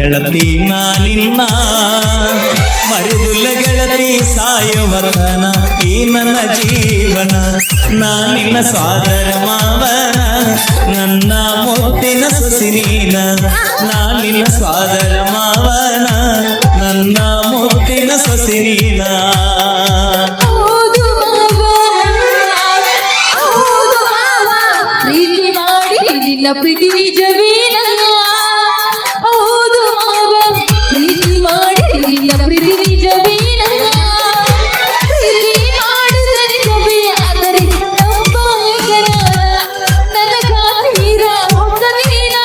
ಗೆಳತಿ ನಾನಿನ್ನ ಮರೆದುಲ್ಲ ಗೆಳತಿ ಸಾಯುವತನ ಈ ನನ್ನ ಜೀವನ ನಾನಿನ್ನ ಸಾದರ ಮಾವನ ನನ್ನ ಮುತ್ತಿನ ಸೊಸಿ ನೀನ ನಾನಿನ್ನ ಸಾದರ ಮಾವನ ನನ್ನ ಮುತ್ತಿನ ಸೊಸಿ ನೀನ ಪ್ರೀತಿ ನಿಜವೇನ ಹೌದು ಮಾವ ಪ್ರೀತಿ ಮಾಡಿ ನಿನ್ನ ಪ್ರೀತಿ ನಿಜವೇನ ಪ್ರೀತಿ ಮಾಡಿದ ನಿಜವೇ ಆದರೆ ನಂಬಾಗನ ನನ್ನ ಕಾತೀರ ಹೊಸನೇನ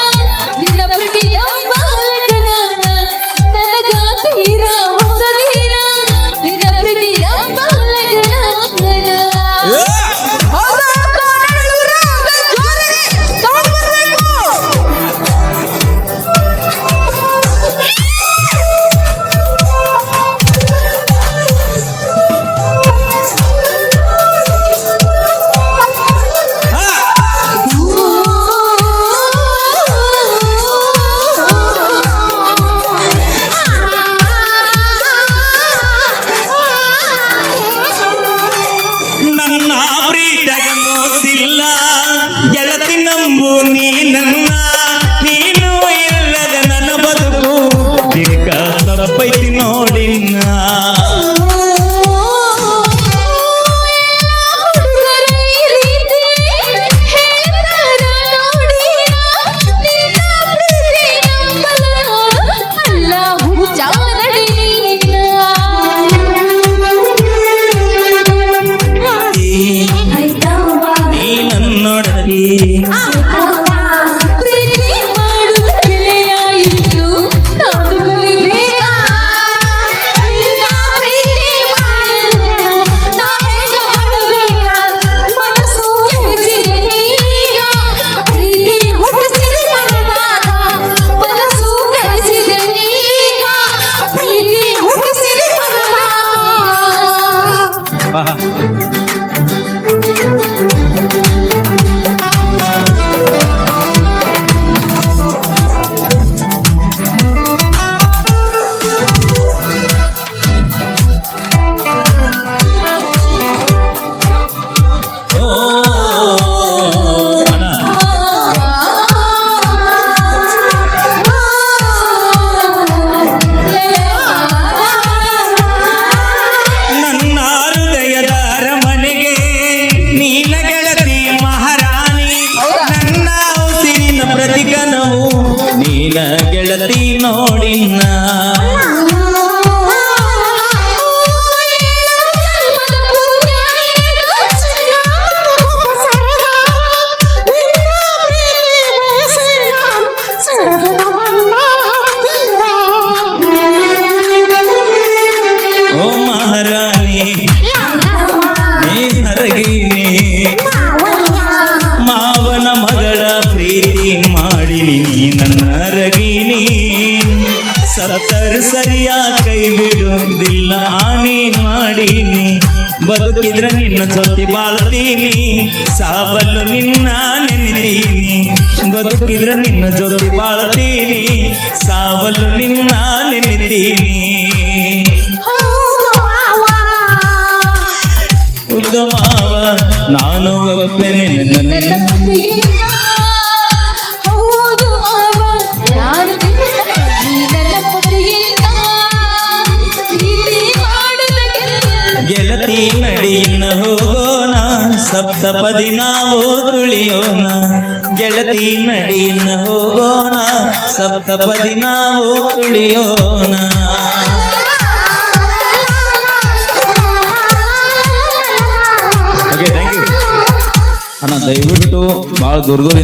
ನಿನ್ನ ಪ್ರೀತಿ ನಂಬಾಗನ ನನ್ನ ಕಾತೀರ ಹೊಸನೇನ ನಿನ್ನ ಪ್ರೀತಿ ನಂಬಾಗನ ಗೆಳತಿ ನಂಬು ನೀನನ್ನ ನೀನು ಇಲ್ಲದ ನನ್ನ ಬದುಕು ದಿಕ್ಕ ತಪ್ಪೈತಿ ನೋಡಿನ್ನ ಪ್ರೀತಿ ಮಾಡುವ ಗೆಳೆಯಾಯಿತು ನಾನು ಕಲಿಬೇಕ ಮನಸ್ಸು ಹೆಸಿದೆ ಈಗ ಪ್ರೀತಿ ಹುಟ್ಟಿಸಿದೆ ಮನಸ್ಸು ಹೆಸಿದೆ ಈಗ ಪ್ರೀತಿ ಹುಟ್ಟಿಸಿದೆ ನೀನ ಗೆಳತಿ ನೋಡಿನ್ನ ಓ ಮಹಾರಾಣಿ ನೀ ಹರಗಿನಿ ಮಾವನ ಮಗಳ ಪ್ರೀತಿ ಮಾಡಿನಿ ನನ್ನ ರಗಿನಿ ಸತ್ತರು ಸರಿಯ ಕೈ ಬಿಡುವುದಿಲ್ಲ ಹಾನಿ ಮಾಡೀನಿ ಬದುಕಿದ್ರೆ ನಿನ್ನ ಜೊತೆ ಬಾಳ್ತೀನಿ ಸಾವಲು ನಿನ್ನ ನೆನೆದೀನಿ ಬದುಕಿದ್ರೆ ನಿನ್ನ ಜೊತೆ ಬಾಳ್ತೀನಿ ಸಾವಲು ನಿನ್ನ ನೆನೆದೀನಿ ಉದ್ದ ಮಾವ ನಾನು ಒಪ್ಪೆನೆ ನನ್ನ ಗೆಳತಿ ನಡಿಯಿನ ಹೋಗೋಣ ಸಪ್ತಪದಿ ನಾವು ತುಳಿಯೋಣ ಗೆಳತಿ ನಡಿಯಿನ ಹೋಗೋಣ ಸಪ್ತಪದಿ ನಾವು ತುಳಿಯೋಣ ಓಕೆ ಥ್ಯಾಂಕ್ ಯು ಅಣ್ಣ ದಯವಿಟ್ಟು ಭಾಳ ದೂರ